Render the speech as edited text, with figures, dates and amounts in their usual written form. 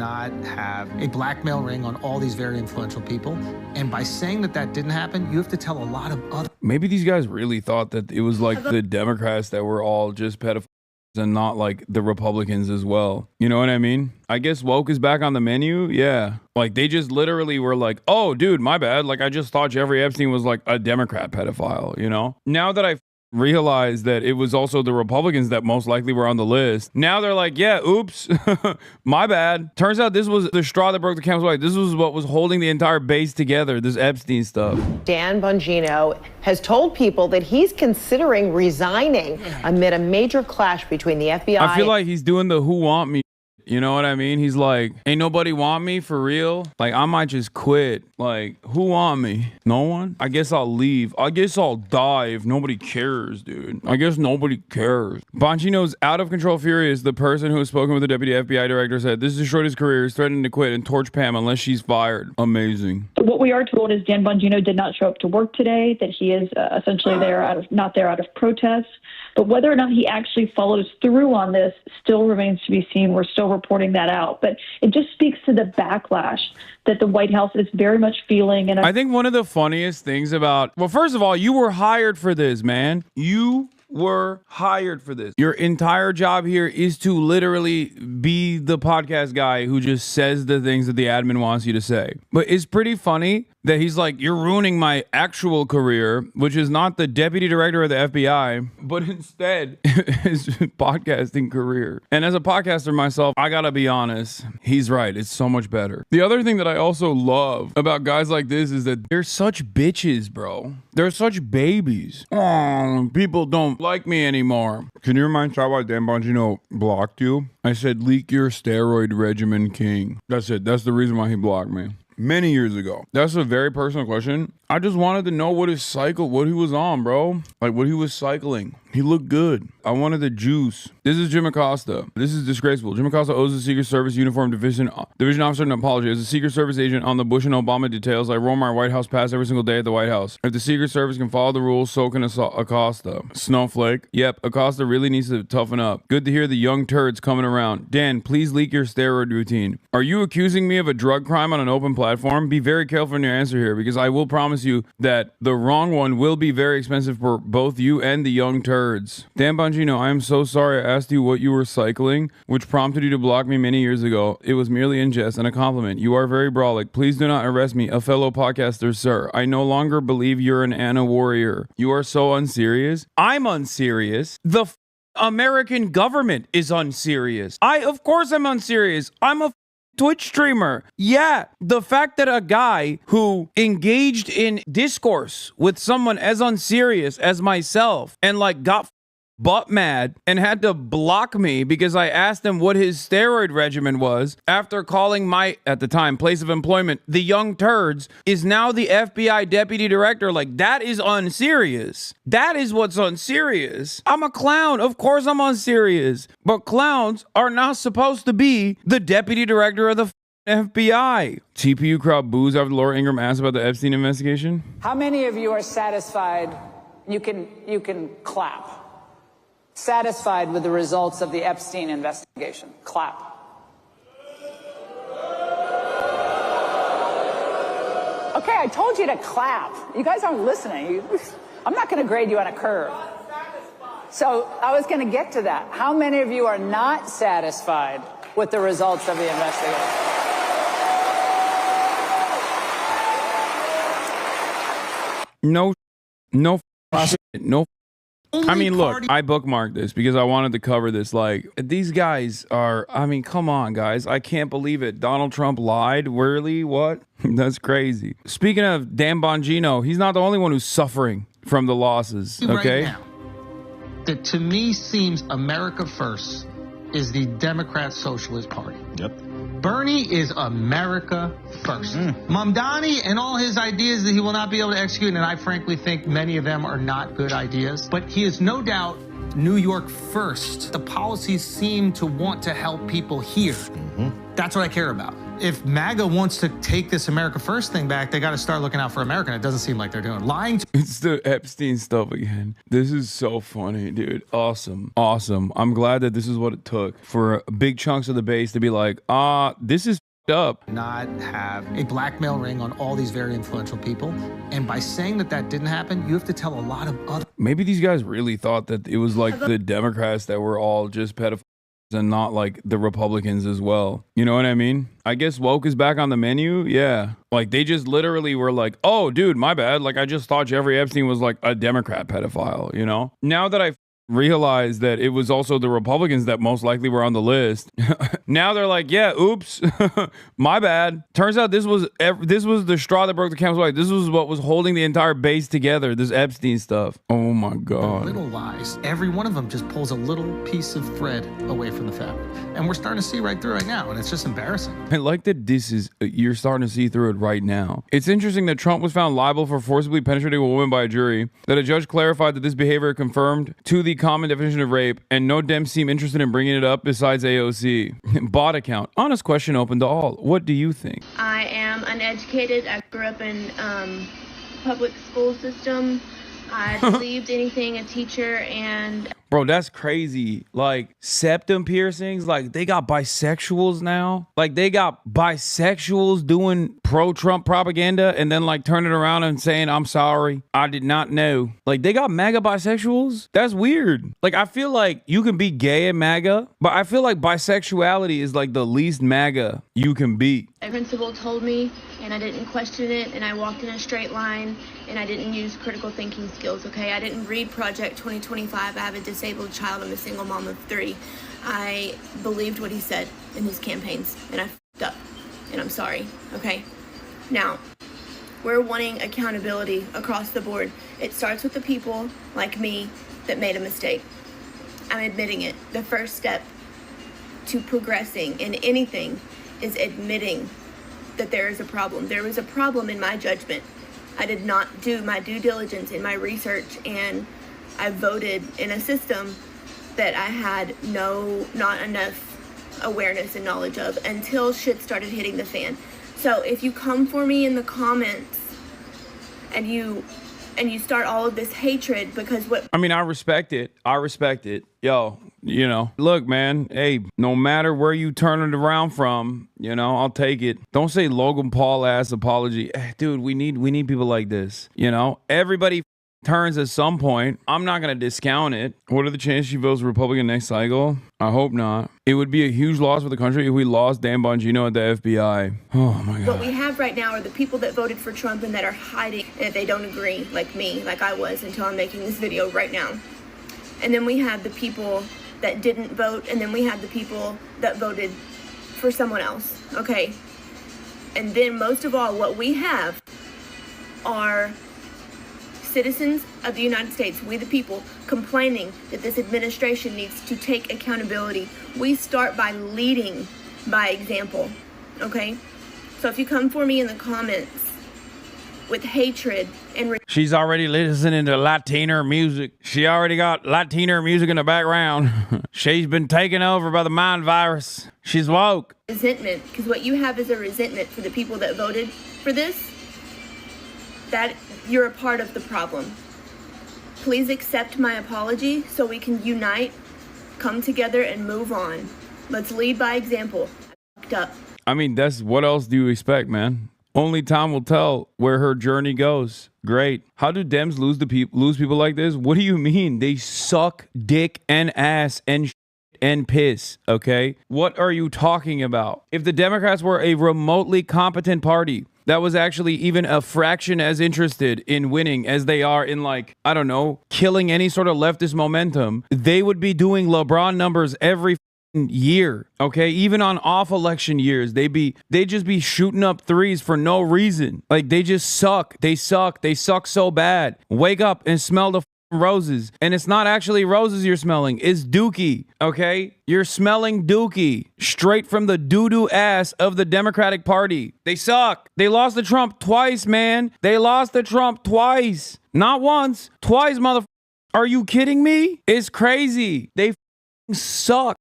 not have a blackmail ring on all these very influential people. And by saying that that didn't happen, you have to tell a lot of other... Maybe these guys really thought that it was like the Democrats that were all just pedophiles and not like the Republicans as well. You know what I mean? I guess woke is back on the menu. Yeah. Like they just literally were like, oh, dude, my bad. Like I just thought Jeffrey Epstein was like a Democrat pedophile, you know? Now that I realized that it was also the Republicans that most likely were on the list. Now they're like, yeah, oops, my bad. Turns out this was the straw that broke the camel's back. This was what was holding the entire base together, this Epstein stuff. Dan Bongino has told people that he's considering resigning amid a major clash between the FBI. I feel like he's doing the who want me. You know what I mean? He's like, ain't nobody want me for real? Like, I might just quit. Like, who want me? No one? I guess I'll leave. I guess I'll die if nobody cares, dude. I guess nobody cares. Bongino's out of control furious. The person who has spoken with the deputy FBI director said, this destroyed his career. He's threatening to quit and torch Pam unless she's fired. Amazing. What we are told is Dan Bongino did not show up to work today, that he is essentially not there out of protest. But whether or not he actually follows through on this still remains to be seen. We're still reporting that out. But it just speaks to the backlash that the White House is very much feeling. And I think one of the funniest things about, well, first of all, you were hired for this, man. You were hired for this. Your entire job here is to literally be the podcast guy who just says the things that the admin wants you to say. But it's pretty funny that he's like, you're ruining my actual career, which is not the deputy director of the FBI, but instead his podcasting career. And as a podcaster myself, I gotta be honest, he's right. It's so much better. The other thing that I also love about guys like this is that they're such bitches, bro. They're such babies. Oh, people don't like me anymore. Can you remind me why Dan Bongino blocked you? I said, leak your steroid regimen, king. That's it. That's the reason why he blocked me. Many years ago. That's a very personal question. I just wanted to know what he was on, bro. Like what he was cycling. He looked good. I wanted the juice. This is Jim Acosta. This is disgraceful. Jim Acosta owes the Secret Service uniform division officer an apology. As a Secret Service agent on the Bush and Obama details, I roll my White House pass every single day at the White House. If the Secret Service can follow the rules, so can Acosta. Snowflake. Yep, Acosta really needs to toughen up. Good to hear the young turds coming around. Dan, please leak your steroid routine. Are you accusing me of a drug crime on an open platform? Be very careful in your answer here, because I will promise you that the wrong one will be very expensive for both you and the young turds. Dan Bongino, I am so sorry I asked you what you were cycling, which prompted you to block me many years ago. It was merely in jest and a compliment. You are very brolic. Please do not arrest me, a fellow podcaster, sir. I no longer believe you're an Anna warrior. You are so unserious. I'm unserious. The American government is unserious. Of course I'm unserious. I'm a Twitch streamer. Yeah, the fact that a guy who engaged in discourse with someone as unserious as myself and like got butt mad and had to block me because I asked him what his steroid regimen was after calling my, at the time, place of employment, the young turds, is now the FBI deputy director. Like, that is unserious. That is what's unserious. I'm a clown. Of course I'm unserious. But clowns are not supposed to be the deputy director of the FBI. TPU crowd boos after Laura Ingraham asked about the Epstein investigation. How many of you are satisfied? You can clap. Satisfied with the results of the Epstein investigation? Clap. Okay, I told you to clap. You guys aren't listening. I'm not going to grade you on a curve. So I was going to get to that. How many of you are not satisfied with the results of the investigation? No. I mean, look, I bookmarked this because I wanted to cover this. Like, these guys are, I mean, come on, guys. I can't believe it. Donald Trump lied? Really? What? That's crazy. Speaking of Dan Bongino, he's not the only one who's suffering from the losses, okay? Right now, that to me seems America First is the Democrat Socialist Party. Yep. Bernie is America First. Mamdani and all his ideas that he will not be able to execute, and I frankly think many of them are not good ideas, but he is no doubt New York First. The policies seem to want to help people here. That's what I care about. if MAGA wants to take this America First thing back, they got to start looking out for America. And it doesn't seem like they're doing. Lying to It's the Epstein stuff again. This is so funny, dude. Awesome. I'm glad that this is what it took for big chunks of the base to be like, this is up. not have a blackmail ring on all these very influential people. And by saying that that didn't happen, you have to tell a lot of other. Maybe these guys really thought that it was like the Democrats that were all just pedophiles and not like the Republicans as well. You know what I mean? I guess woke is back on the menu. Yeah. Like they just literally were like, oh, dude, my bad. Like I just thought Jeffrey Epstein was like a Democrat pedophile, you know? Now that I realized that it was also the Republicans that most likely were on the list. Now they're like, yeah, oops, my bad. Turns out this was the straw that broke the camel's back. This was what was holding the entire base together, this Epstein stuff. Oh my God. Little lies. Every one of them just pulls a little piece of thread away from the fabric. And we're starting to see right through right now, and it's just embarrassing. I like that you're starting to see through it right now. It's interesting that Trump was found liable for forcibly penetrating a woman by a jury, that a judge clarified that this behavior confirmed to the common definition of rape, and no Dems seem interested in bringing it up besides AOC. Bot account. Honest question open to all. What do you think? I am uneducated. I grew up in public school system. I believed anything a teacher and... Bro, that's crazy. Like, septum piercings, like, they got bisexuals now. Like, they got bisexuals doing pro-Trump propaganda and then, like, turning around and saying, I'm sorry, I did not know. Like, they got MAGA bisexuals? That's weird. Like, I feel like you can be gay and MAGA, but I feel like bisexuality is, like, the least MAGA you can be. A principal told me, and I didn't question it, and I walked in a straight line, and I didn't use critical thinking skills, okay? I didn't read Project 2025. I have a disabled child. I'm a single mom of 3. I believed what he said in his campaigns, and I f***ed up, and I'm sorry, okay? Now, we're wanting accountability across the board. It starts with the people like me that made a mistake. I'm admitting it. The first step to progressing in anything is admitting that there is a problem. There was a problem in my judgment. I did not do my due diligence in my research, and I voted in a system that I had not enough awareness and knowledge of until shit started hitting the fan. So if you come for me in the comments and you start all of this hatred because what... I mean, I respect it. Yo, you know, look, man, hey, no matter where you turn it around from, you know, I'll take it. Don't say Logan Paul ass apology. Dude, we need people like this. You know, everybody turns at some point. I'm not going to discount it. What are the chances she votes Republican next cycle? I hope not. It would be a huge loss for the country if we lost Dan Bongino at the FBI. Oh my God. What we have right now are the people that voted for Trump and that are hiding, and they don't agree, like me, like I was until I'm making this video right now. And then we have the people that didn't vote, and then we have the people that voted for someone else, okay? And then most of all, what we have are citizens of the United States, we the people, complaining that this administration needs to take accountability. We start by leading by example, okay? So if you come for me in the comments with hatred and... She's already listening to Latino music. She already got Latino music in the background. She's been taken over by the mind virus. She's woke. Resentment, because what you have is a resentment for the people that voted for this. That you're a part of the problem. Please accept my apology so we can unite, come together, and move on. Let's lead by example. I fucked up. I mean, that's what else do you expect, man? Only time will tell where her journey goes. Great. How do Dems lose people like this? What do you mean? They suck dick and ass and and piss, okay? What are you talking about? If the Democrats were a remotely competent party that was actually even a fraction as interested in winning as they are in, like, I don't know, killing any sort of leftist momentum, they would be doing LeBron numbers every year, okay? Even on off election years, they just be shooting up threes for no reason. Like, they just suck. They suck so bad. Wake up and smell the roses. And it's not actually roses you're smelling, it's dookie, okay? You're smelling dookie straight from the doo-doo ass of the Democratic Party. They suck. They lost to Trump twice, man. They lost to Trump twice. Not once, twice, motherfucker. Are you kidding me? It's crazy. They suck.